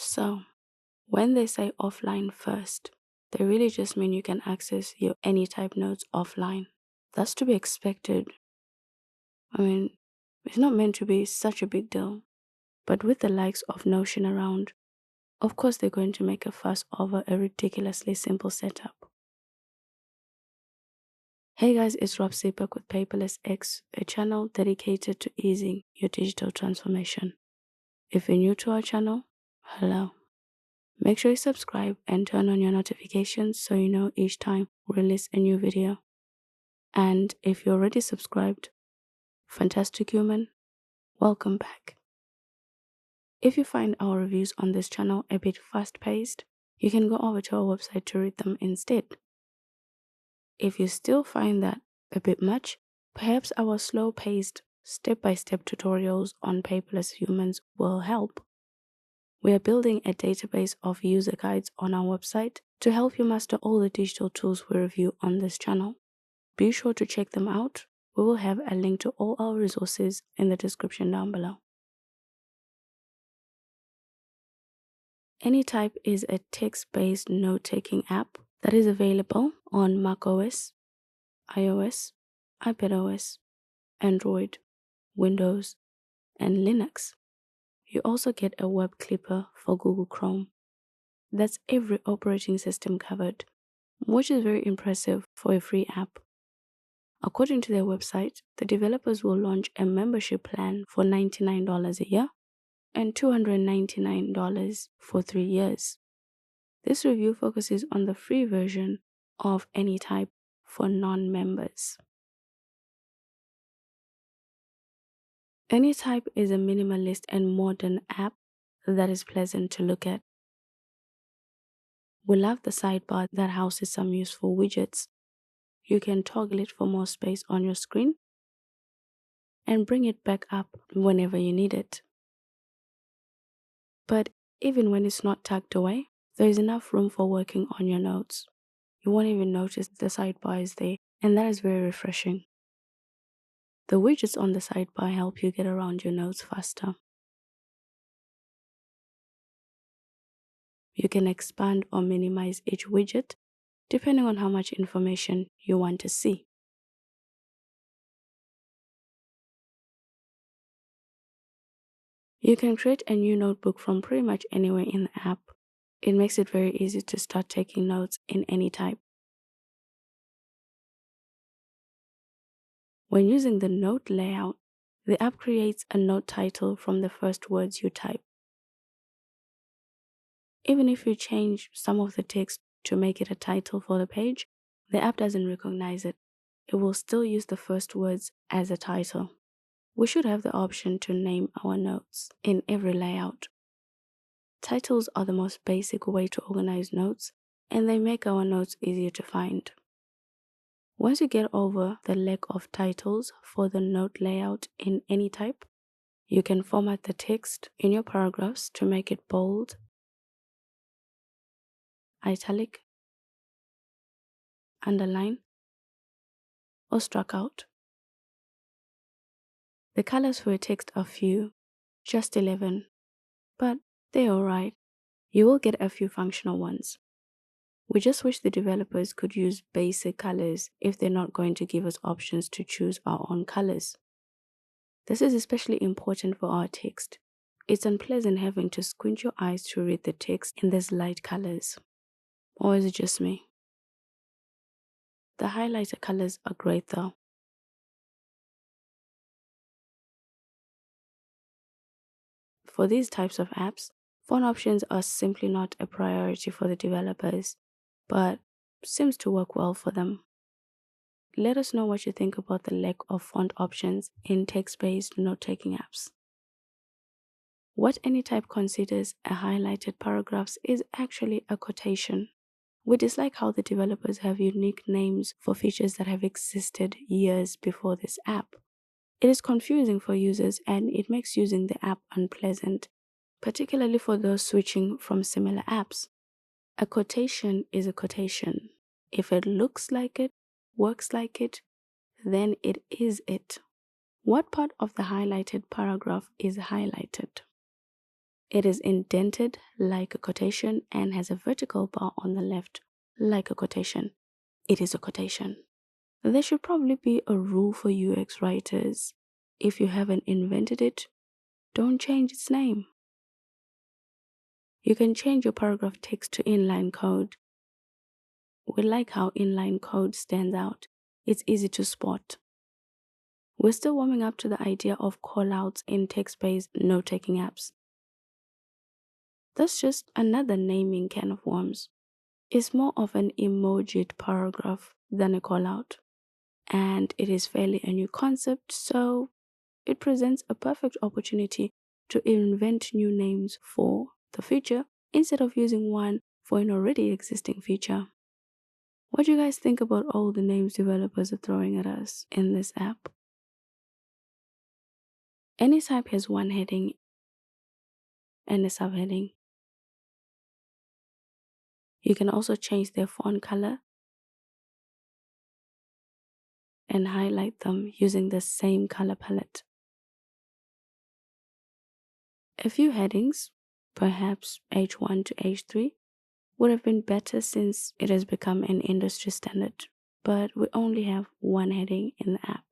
So, when they say offline first, they really just mean you can access your Anytype notes offline. That's to be expected. I mean, it's not meant to be such a big deal. But with the likes of Notion around, of course they're going to make a fuss over a ridiculously simple setup. Hey guys, it's Rob back with Paperless X, a channel dedicated to easing your digital transformation. If you're new to our channel, hello. Make sure you subscribe and turn on your notifications so you know each time we release a new video. And if you're already subscribed, fantastic human, welcome back. If you find our reviews on this channel a bit fast-paced, you can go over to our website to read them instead. If you still find that a bit much, perhaps our slow-paced, step-by-step tutorials on paperless humans will help. We are building a database of user guides on our website to help you master all the digital tools we review on this channel. Be sure to check them out. We will have a link to all our resources in the description down below. Anytype is a text-based note-taking app that is available on macOS, iOS, iPadOS, Android, Windows, and Linux. You also get a web clipper for Google Chrome. That's every operating system covered, which is very impressive for a free app. According to their website, the developers will launch a membership plan for $99 a year and $299 for 3 years. This review focuses on the free version of Anytype for non-members. Anytype is a minimalist and modern app that is pleasant to look at. We love the sidebar that houses some useful widgets. You can toggle it for more space on your screen and bring it back up whenever you need it. But even when it's not tucked away, there is enough room for working on your notes. You won't even notice the sidebar is there, and that is very refreshing. The widgets on the sidebar help you get around your notes faster. You can expand or minimize each widget depending on how much information you want to see. You can create a new notebook from pretty much anywhere in the app. It makes it very easy to start taking notes in Anytype. When using the note layout, the app creates a note title from the first words you type. Even if you change some of the text to make it a title for the page, the app doesn't recognize it. It will still use the first words as a title. We should have the option to name our notes in every layout. Titles are the most basic way to organize notes, and they make our notes easier to find. Once you get over the lack of titles for the note layout in Anytype, you can format the text in your paragraphs to make it bold, italic, underline, or struck out. The colors for your text are few, just 11, but they're alright. You will get a few functional ones. We just wish the developers could use basic colors if they're not going to give us options to choose our own colors. This is especially important for our text. It's unpleasant having to squint your eyes to read the text in these light colors. Or is it just me? The highlighter colors are great though. For these types of apps, font options are simply not a priority for the developers, but seems to work well for them. Let us know what you think about the lack of font options in text-based note-taking apps. What Anytype considers a highlighted paragraphs is actually a quotation. We dislike how the developers have unique names for features that have existed years before this app. It is confusing for users and it makes using the app unpleasant, particularly for those switching from similar apps. A quotation is a quotation. If it looks like it, works like it, then it is it. What part of the highlighted paragraph is highlighted? It is indented like a quotation and has a vertical bar on the left like a quotation. It is a quotation. There should probably be a rule for UX writers. If you haven't invented it, don't change its name. You can change your paragraph text to inline code. We like how inline code stands out. It's easy to spot. We're still warming up to the idea of callouts in text-based note-taking apps. That's just another naming can of worms. It's more of an emojied paragraph than a callout. And it is fairly a new concept, so it presents a perfect opportunity to invent new names for the feature instead of using one for an already existing feature. What do you guys think about all the names developers are throwing at us in this app? Anytype has one heading and a subheading. You can also change their font color and highlight them using the same color palette. A few headings, perhaps H1 to H3, would have been better since it has become an industry standard, but we only have one heading in the app.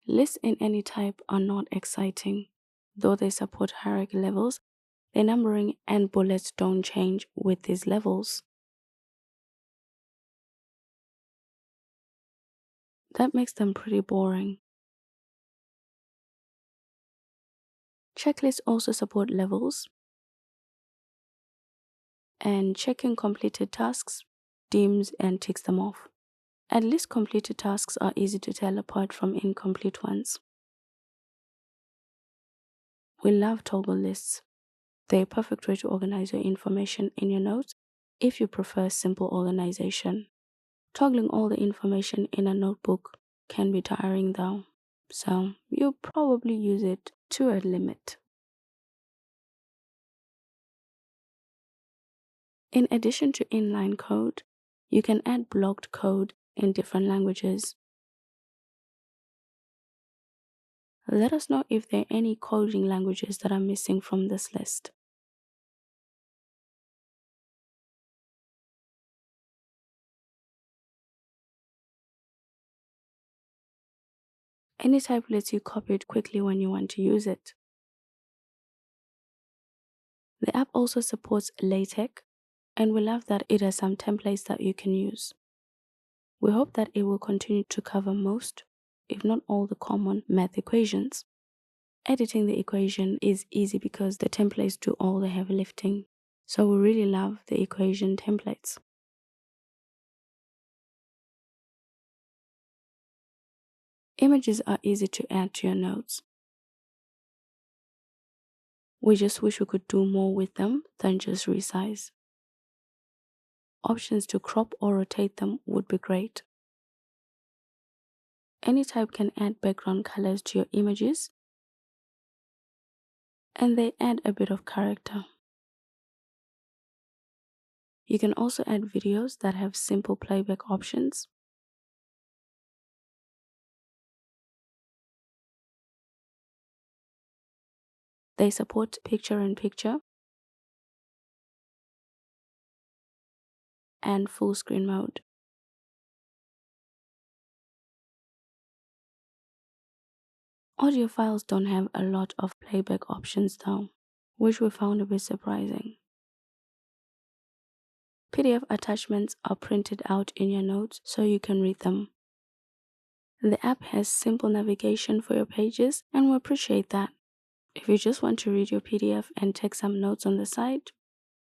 Lists in Anytype are not exciting. Though they support hierarchy levels, their numbering and bullets don't change with these levels. That makes them pretty boring. Checklists also support levels, and checking completed tasks dims and ticks them off. At least completed tasks are easy to tell apart from incomplete ones. We love toggle lists. They're a perfect way to organize your information in your notes if you prefer simple organization. Toggling all the information in a notebook can be tiring though, so you'll probably use it to a limit. In addition to inline code, you can add blocked code in different languages. Let us know if there are any coding languages that are missing from this list. Anytype lets you copy it quickly when you want to use it. The app also supports LaTeX, and we love that it has some templates that you can use. We hope that it will continue to cover most, if not all, the common math equations. Editing the equation is easy because the templates do all the heavy lifting, so we really love the equation templates. Images are easy to add to your notes. We just wish we could do more with them than just resize. Options to crop or rotate them would be great. Anytype can add background colors to your images, and they add a bit of character. You can also add videos that have simple playback options. They support picture-in-picture and full screen mode. Audio files don't have a lot of playback options though, which we found a bit surprising. PDF attachments are printed out in your notes so you can read them. The app has simple navigation for your pages, and we appreciate that. If you just want to read your PDF and take some notes on the side,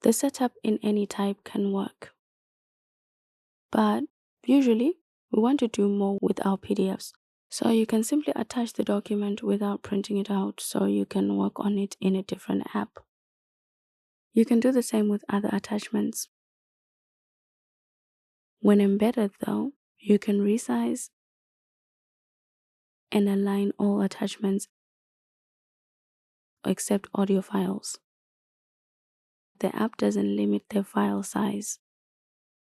the setup in Anytype can work. But usually, we want to do more with our PDFs, so you can simply attach the document without printing it out so you can work on it in a different app. You can do the same with other attachments. When embedded though, you can resize and align all attachments except audio files. The app doesn't limit the file size.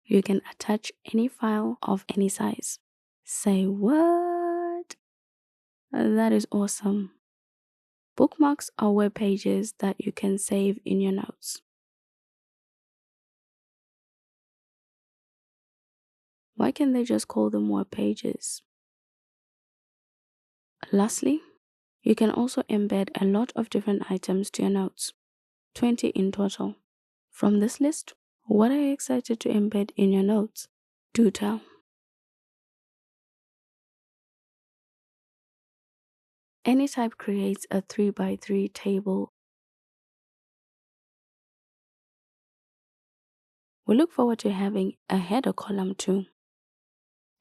You can attach any file of any size. Say what? That is awesome. Bookmarks are web pages that you can save in your notes. Why can't they just call them web pages? Lastly, you can also embed a lot of different items to your notes, 20 in total. From this list, what are you excited to embed in your notes? Do tell. Anytype creates a 3x3 table. We look forward to having a header column too.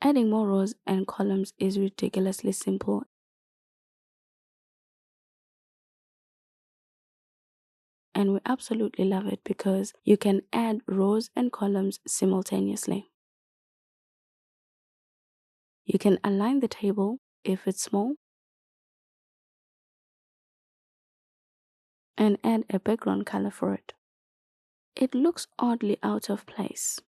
Adding more rows and columns is ridiculously simple, and we absolutely love it because you can add rows and columns simultaneously. You can align the table if it's small and add a background color for it. It looks oddly out of place.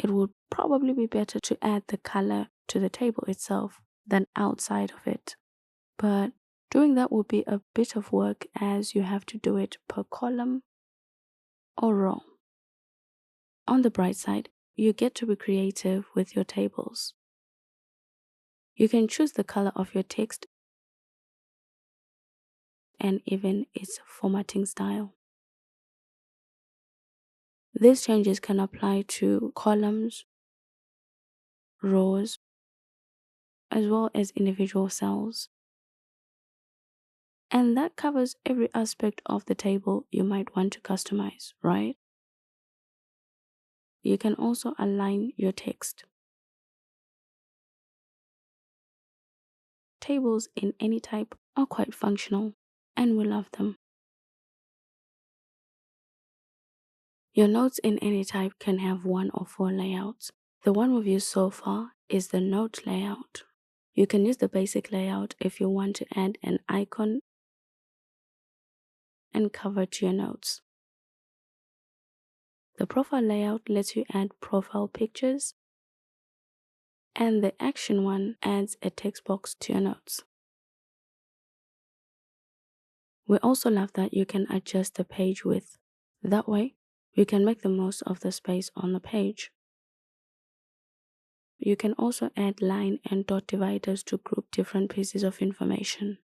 It would probably be better to add the color to the table itself than outside of it. But doing that would be a bit of work as you have to do it per column or row. On the bright side, you get to be creative with your tables. You can choose the color of your text and even its formatting style. These changes can apply to columns, rows, as well as individual cells. And that covers every aspect of the table you might want to customize, right? You can also align your text. Tables in Anytype are quite functional, and we love them. Your notes in Anytype can have 1 or 4 layouts. The one we've used so far is the note layout. You can use the basic layout if you want to add an icon and cover to your notes. The profile layout lets you add profile pictures, and the action one adds a text box to your notes. We also love that you can adjust the page width. That way, you can make the most of the space on the page. You can also add line and dot dividers to group different pieces of information.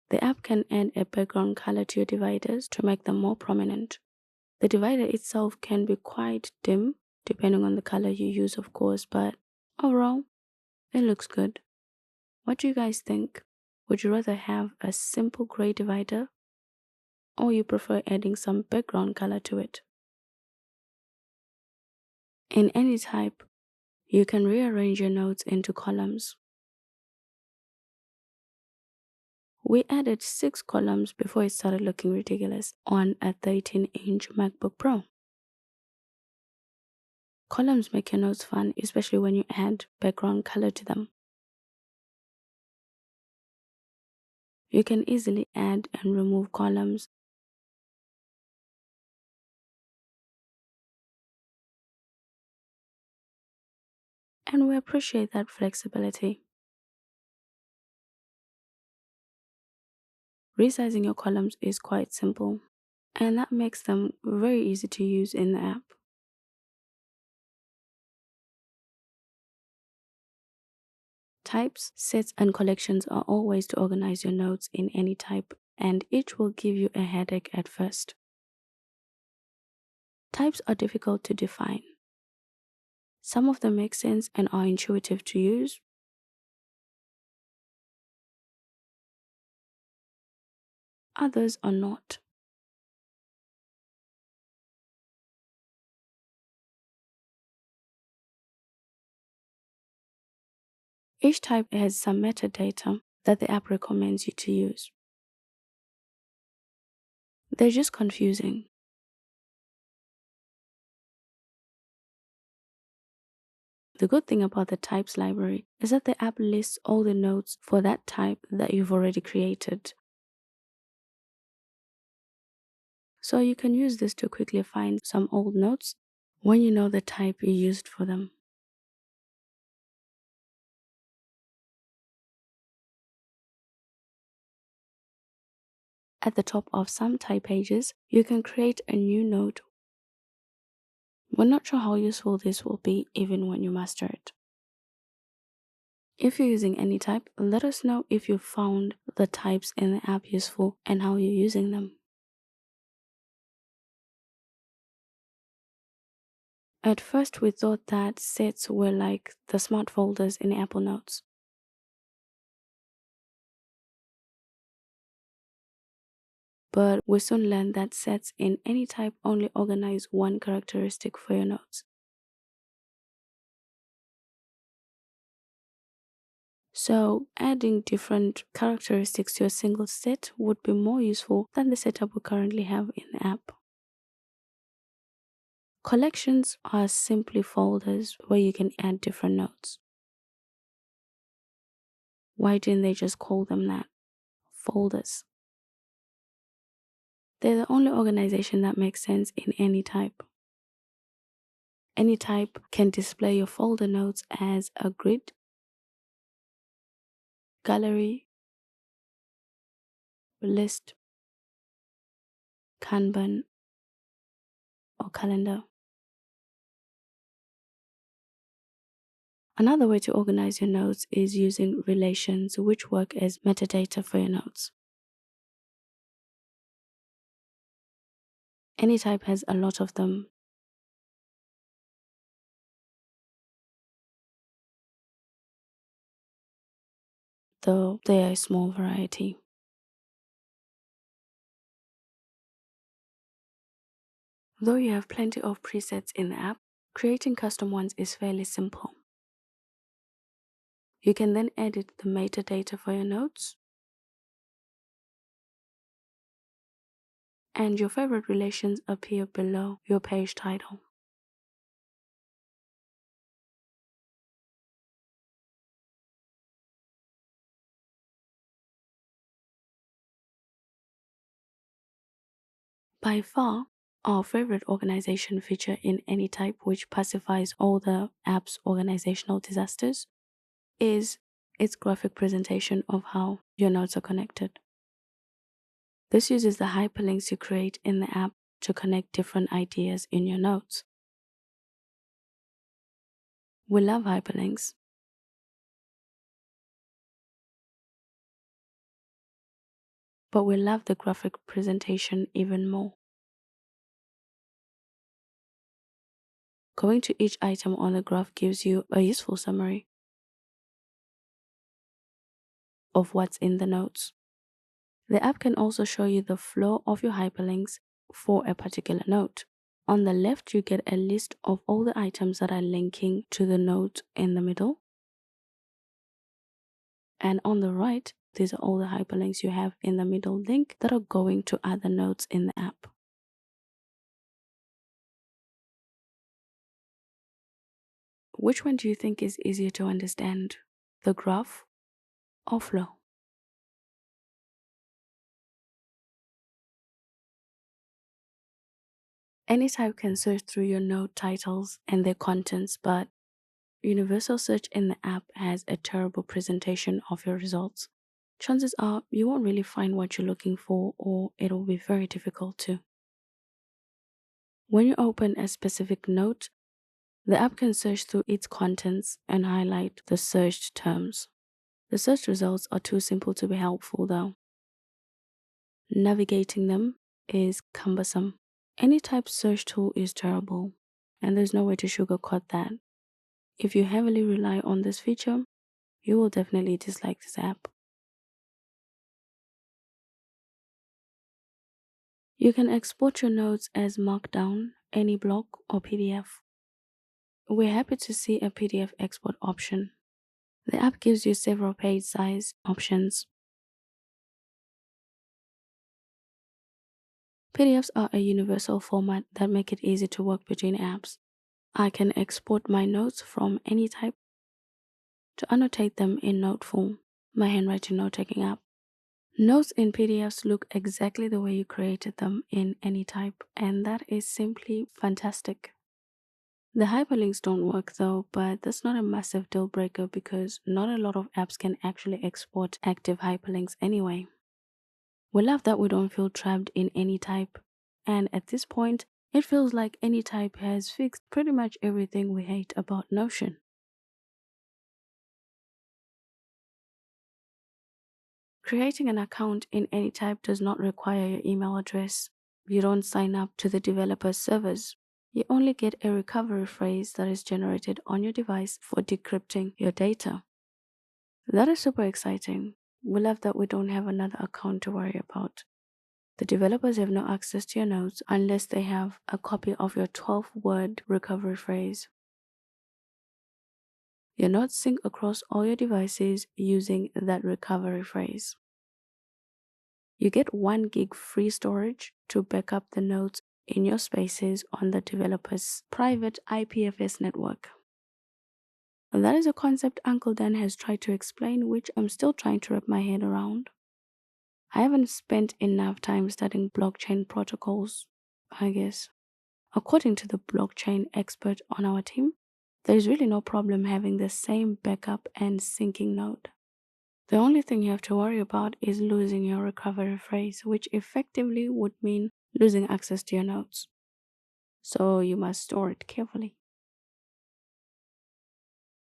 The app can add a background color to your dividers to make them more prominent. The divider itself can be quite dim, depending on the color you use, of course, but overall, it looks good. What do you guys think? Would you rather have a simple gray divider, or you prefer adding some background color to it? In Anytype, you can rearrange your notes into columns. We added 6 columns before it started looking ridiculous on a 13-inch MacBook Pro. Columns make your notes fun, especially when you add background color to them. You can easily add and remove columns. And we appreciate that flexibility. Resizing your columns is quite simple, and that makes them very easy to use in the app. Types, sets, and collections are all ways to organize your notes in Anytype, and each will give you a headache at first. Types are difficult to define. Some of them make sense and are intuitive to use. Others are not. Each type has some metadata that the app recommends you to use. They're just confusing. The good thing about the types library is that the app lists all the notes for that type that you've already created. So you can use this to quickly find some old notes when you know the type you used for them. At the top of some type pages, you can create a new note. We're not sure how useful this will be even when you master it. If you're using Anytype, let us know if you found the types in the app useful and how you're using them. At first, we thought that sets were like the smart folders in Apple Notes. But we soon learned that sets in Anytype only organize one characteristic for your notes. So adding different characteristics to a single set would be more useful than the setup we currently have in the app. Collections are simply folders where you can add different notes. Why didn't they just call them that? Folders. They're the only organization that makes sense in Anytype. Anytype can display your folder notes as a grid, gallery, list, Kanban, or calendar. Another way to organize your notes is using relations, which work as metadata for your notes. Anytype has a lot of them. Though they are a small variety. Though you have plenty of presets in the app, creating custom ones is fairly simple. You can then edit the metadata for your notes, and your favorite relations appear below your page title. By far, our favorite organization feature in Anytype, which pacifies all the app's organizational disasters, is its graphic presentation of how your notes are connected. This uses the hyperlinks you create in the app to connect different ideas in your notes. We love hyperlinks. But we love the graphic presentation even more. Going to each item on the graph gives you a useful summary of what's in the notes. The app can also show you the flow of your hyperlinks for a particular note. On the left, you get a list of all the items that are linking to the note in the middle. And on the right, these are all the hyperlinks you have in the middle link that are going to other notes in the app. Which one do you think is easier to understand, the graph or flow? Anytype can search through your note titles and their contents, but Universal Search in the app has a terrible presentation of your results. Chances are you won't really find what you're looking for, or it will be very difficult to. When you open a specific note, the app can search through its contents and highlight the searched terms. The search results are too simple to be helpful though. Navigating them is cumbersome. Anytype search tool is terrible, and there's no way to sugarcoat that. If you heavily rely on this feature, you will definitely dislike this app. You can export your notes as Markdown, any block, or PDF. We're happy to see a PDF export option. The app gives you several page size options. PDFs are a universal format that make it easy to work between apps. I can export my notes from Anytype to annotate them in note form, my handwriting note-taking app. Notes in PDFs look exactly the way you created them in Anytype, and that is simply fantastic. The hyperlinks don't work though, but that's not a massive deal breaker because not a lot of apps can actually export active hyperlinks anyway. We love that we don't feel trapped in Anytype. And at this point, it feels like Anytype has fixed pretty much everything we hate about Notion. Creating an account in Anytype does not require your email address. You don't sign up to the developer's servers. You only get a recovery phrase that is generated on your device for decrypting your data. That is super exciting. We love that we don't have another account to worry about. The developers have no access to your notes unless they have a copy of your 12-word recovery phrase. Your notes sync across all your devices using that recovery phrase. You get 1 gig free storage to back up the notes in your spaces on the developer's private IPFS network. And that is a concept Uncle Dan has tried to explain, which I'm still trying to wrap my head around. I haven't spent enough time studying blockchain protocols, I guess. According to the blockchain expert on our team, there is really no problem having the same backup and syncing node. The only thing you have to worry about is losing your recovery phrase, which effectively would mean losing access to your notes. So you must store it carefully.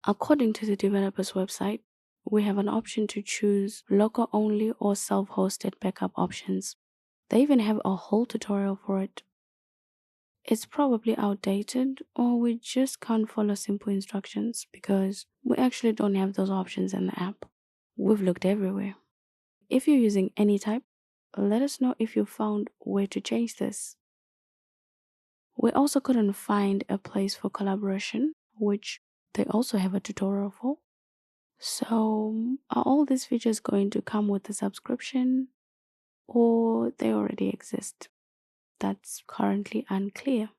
According to the developer's website, we have an option to choose local only or self-hosted backup options. They even have a whole tutorial for it. It's probably outdated, or we just can't follow simple instructions because we actually don't have those options in the app. We've looked everywhere. If you're using Anytype, let us know if you found where to change this. We also couldn't find a place for collaboration, which they also have a tutorial for. So, are all these features going to come with a subscription, or they already exist? That's currently unclear.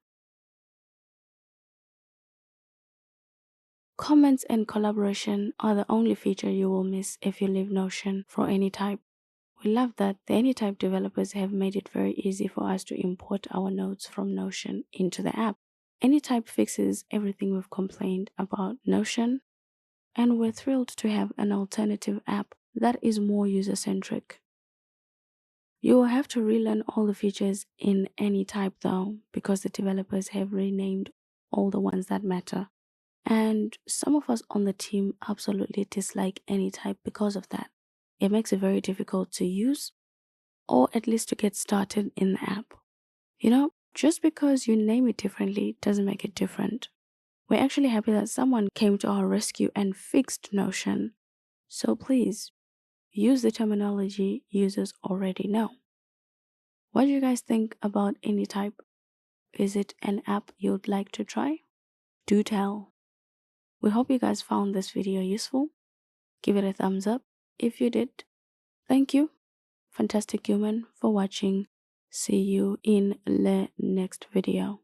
Comments and collaboration are the only feature you will miss if you leave Notion for Anytype. We love that the Anytype developers have made it very easy for us to import our notes from Notion into the app. Anytype fixes everything we've complained about Notion, and we're thrilled to have an alternative app that is more user-centric. You will have to relearn all the features in Anytype though, because the developers have renamed all the ones that matter. And some of us on the team absolutely dislike Anytype because of that. It makes it very difficult to use, or at least to get started in the app. You know, just because you name it differently doesn't make it different. We're actually happy that someone came to our rescue and fixed Notion. So please, use the terminology users already know. What do you guys think about Anytype? Is it an app you'd like to try? Do tell. We hope you guys found this video useful. Give it a thumbs up if you did. Thank you, fantastic human, for watching. See you in the next video.